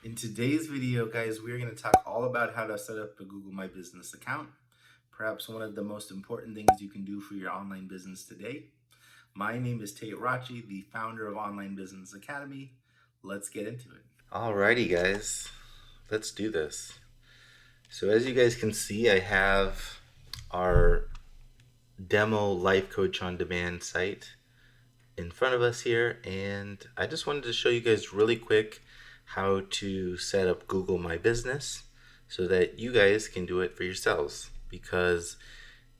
In today's video, guys, we're going to talk all about how to set up a Google My Business account, perhaps one of the most important things you can do for your online business today. My name is Tate Rachi, the founder of Online Business Academy. Let's get into it. Alrighty, guys, let's do this. So as you guys can see, I have our demo life coach on demand site in front of us here, and I just wanted to show you guys really quick how to set up Google My Business so that you guys can do it for yourselves, because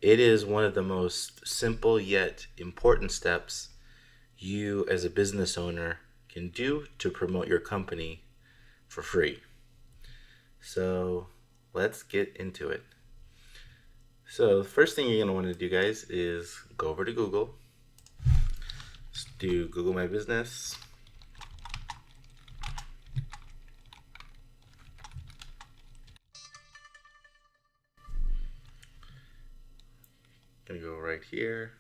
it is one of the most simple yet important steps you as a business owner can do to promote your company for free. So let's get into it. So the first thing you're going to want to do, guys, is go over to Google. Let's do Google My Business. Gonna go right here.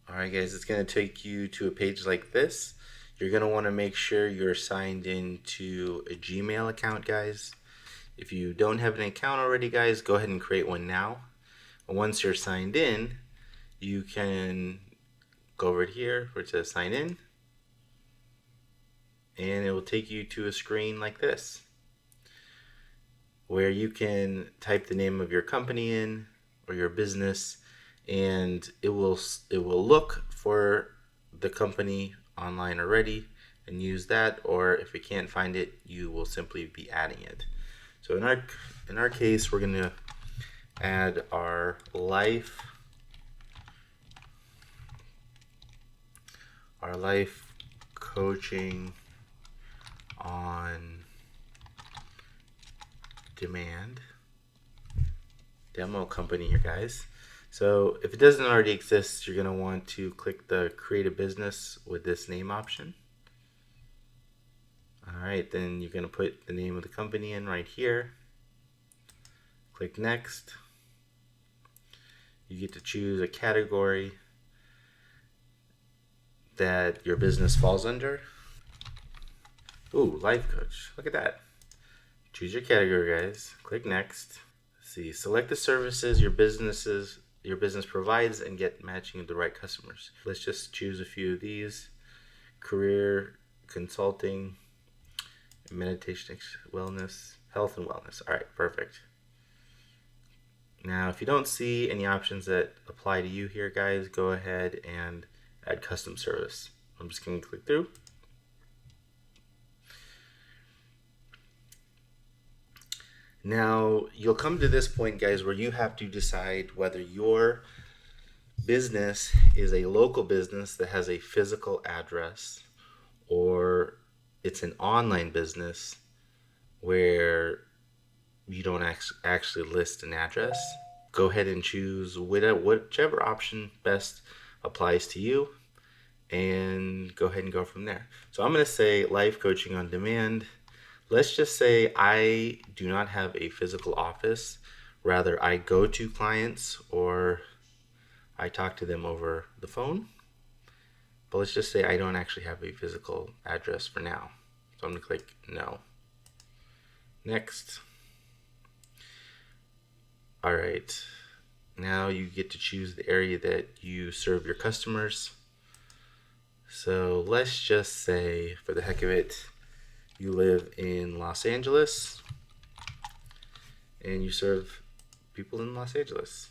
Alright, guys, it's gonna take you to a page like this. You're gonna want to make sure you're signed into a Gmail account, guys. If you don't have an account already, guys, go ahead and create one now. And once you're signed in, you can go over here where it says sign in, and it will take you to a screen like this, where you can type the name of your company in or your business, and it will look for the company online already and use that, or if it can't find it, you will simply be adding it. So in our case, we're going to add our life coaching on demand demo company here, guys. So if it doesn't already exist, you're going to want to click the create a business with this name option. Alright, then you're going to put the name of the company in right here. Click next. You get to choose a category that your business falls under. Ooh, life coach. Look at that. Choose your category, guys. Click next. See, select the services your business provides and get matching with the right customers. Let's just choose a few of these: career consulting, meditation, wellness, health and wellness. All right, perfect. Now, if you don't see any options that apply to you here, guys, go ahead and add custom service. I'm just going to click through. Now, you'll come to this point, guys, where you have to decide whether your business is a local business that has a physical address, or it's an online business where you don't actually list an address. Go ahead and choose whichever option best applies to you, and go ahead and go from there. So I'm going to say life coaching on demand. Let's just say I do not have a physical office. Rather, I go to clients or I talk to them over the phone. But let's just say I don't actually have a physical address for now. So I'm going to click no. Next. All right. Now you get to choose the area that you serve your customers. So let's just say, for the heck of it, you live in Los Angeles and you serve people in Los Angeles.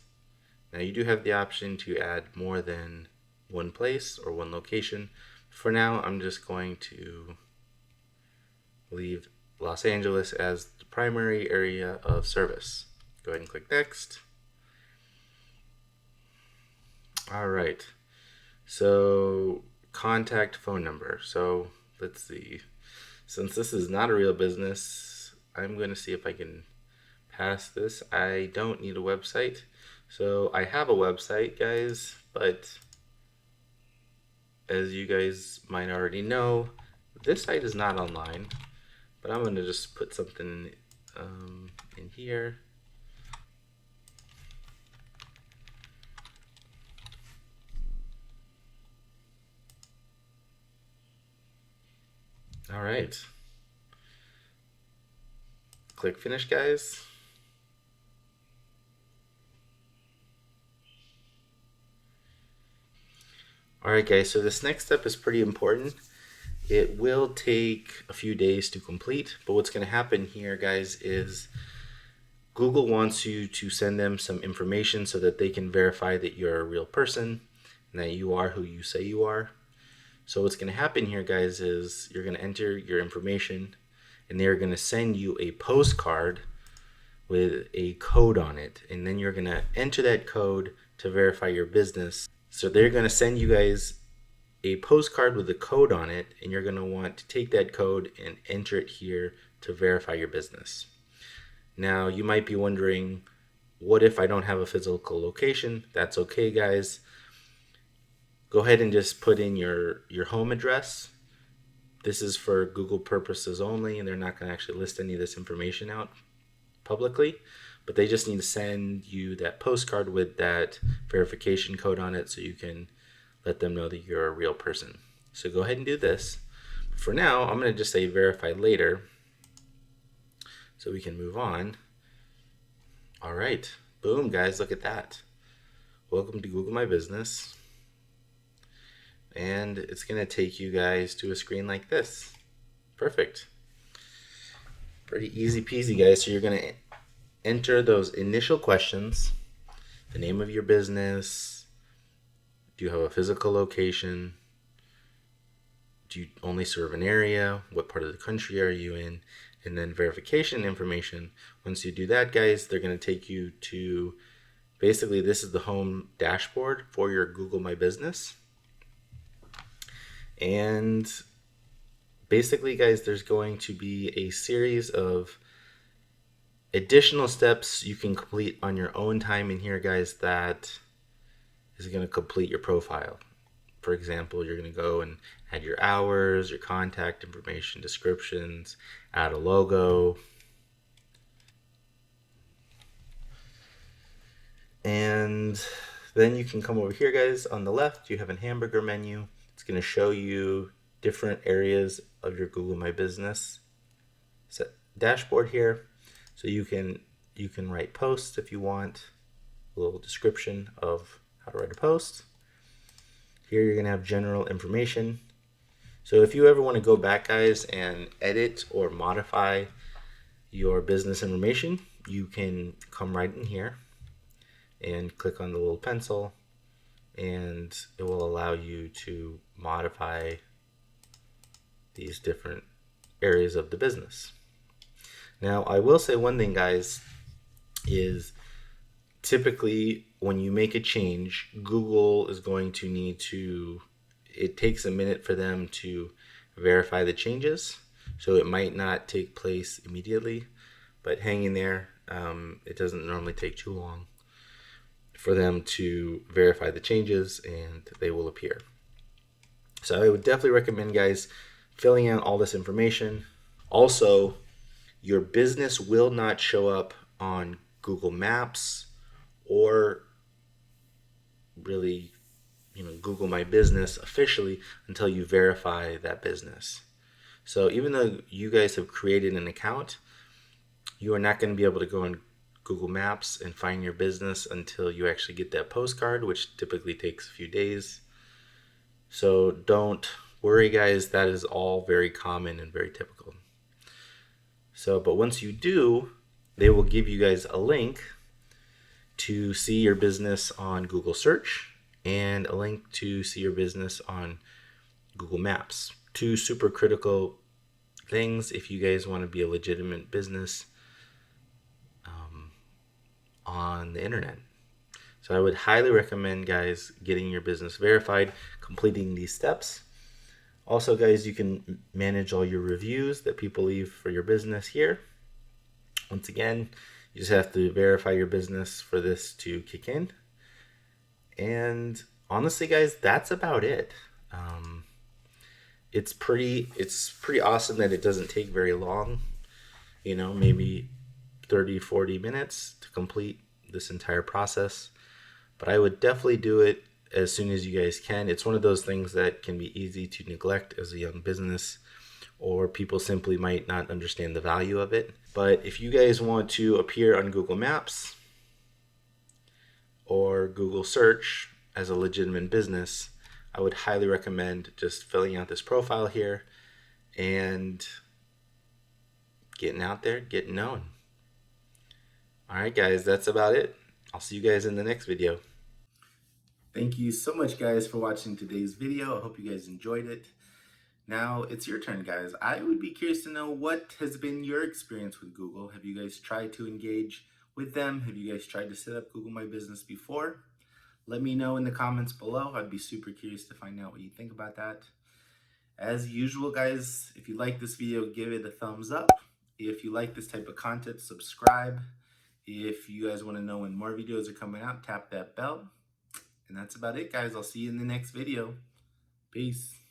Now you do have the option to add more than one place or one location. For now, I'm just going to leave Los Angeles as the primary area of service. Go ahead and click next. All right. So contact phone number. So let's see. Since this is not a real business, I'm going to see if I can pass this. I don't need a website. So I have a website, guys, but as you guys might already know, this site is not online. But I'm going to just put something in here. All right. Click finish, guys. All right, guys, so this next step is pretty important. It will take a few days to complete, but what's going to happen here, guys, is Google wants you to send them some information so that they can verify that you're a real person and that you are who you say you are. So what's going to happen here, guys, is you're going to enter your information and they're going to send you a postcard with a code on it. And then you're going to enter that code to verify your business. So they're going to send you guys a postcard with a code on it, and you're going to want to take that code and enter it here to verify your business. Now, you might be wondering, what if I don't have a physical location? That's okay, guys. Go ahead and just put in your home address. This is for Google purposes only, and they're not going to actually list any of this information out publicly, but they just need to send you that postcard with that verification code on it so you can let them know that you're a real person. So go ahead and do this. For now, I'm going to just say verify later so we can move on. All right. Boom, guys, look at that. Welcome to Google My Business. And it's going to take you guys to a screen like this. Perfect. Pretty easy peasy, guys. So you're going to enter those initial questions, the name of your business. Do you have a physical location? Do you only serve an area? What part of the country are you in? And then verification information. Once you do that, guys, they're going to take you to, basically, this is the home dashboard for your Google My Business. And basically, guys, there's going to be a series of additional steps you can complete on your own time in here, guys, that is going to complete your profile. For example, you're going to go and add your hours, your contact information, descriptions, add a logo. And then you can come over here, guys. On the left, you have a hamburger menu. It's going to show you different areas of your Google My Business dashboard here. So you can write posts if you want, a little description of how to write a post. Here you're going to have general information. So if you ever want to go back, guys, and edit or modify your business information, you can come right in here and click on the little pencil, and it will allow you to modify these different areas of the business. Now, I will say one thing, guys, is typically when you make a change, Google is going to need to, it takes a minute for them to verify the changes. So it might not take place immediately, but hang in there. It doesn't normally take too long for them to verify the changes, and they will appear. So I would definitely recommend, guys, filling out all this information. Also, your business will not show up on Google Maps or really, Google My Business officially until you verify that business. So even though you guys have created an account, you are not going to be able to go on Google Maps and find your business until you actually get that postcard, which typically takes a few days. So don't worry, guys, that is all very common and very typical. So, but once you do, they will give you guys a link to see your business on Google Search and a link to see your business on Google Maps. Two super critical things if you guys want to be a legitimate business on the internet. So I would highly recommend, guys, getting your business verified, completing these steps. Also, guys, you can manage all your reviews that people leave for your business here. Once again, you just have to verify your business for this to kick in. And honestly, guys, that's about it. It's pretty awesome that it doesn't take very long, maybe 30, 40 minutes to complete this entire process. But I would definitely do it as soon as you guys can. It's one of those things that can be easy to neglect as a young business or people simply might not understand the value of it. But if you guys want to appear on Google Maps or Google Search as a legitimate business, I would highly recommend just filling out this profile here and getting out there, getting known. All right, guys, that's about it. I'll see you guys in the next video. Thank you so much, guys, for watching today's video. I hope you guys enjoyed it. Now it's your turn, guys. I would be curious to know, what has been your experience with Google? Have you guys tried to engage with them? Have you guys tried to set up Google My Business before? Let me know in the comments below. I'd be super curious to find out what you think about that. As usual, guys, if you like this video, give it a thumbs up. If you like this type of content, subscribe. If you guys want to know when more videos are coming out, tap that bell. And that's about it, guys. I'll see you in the next video. Peace.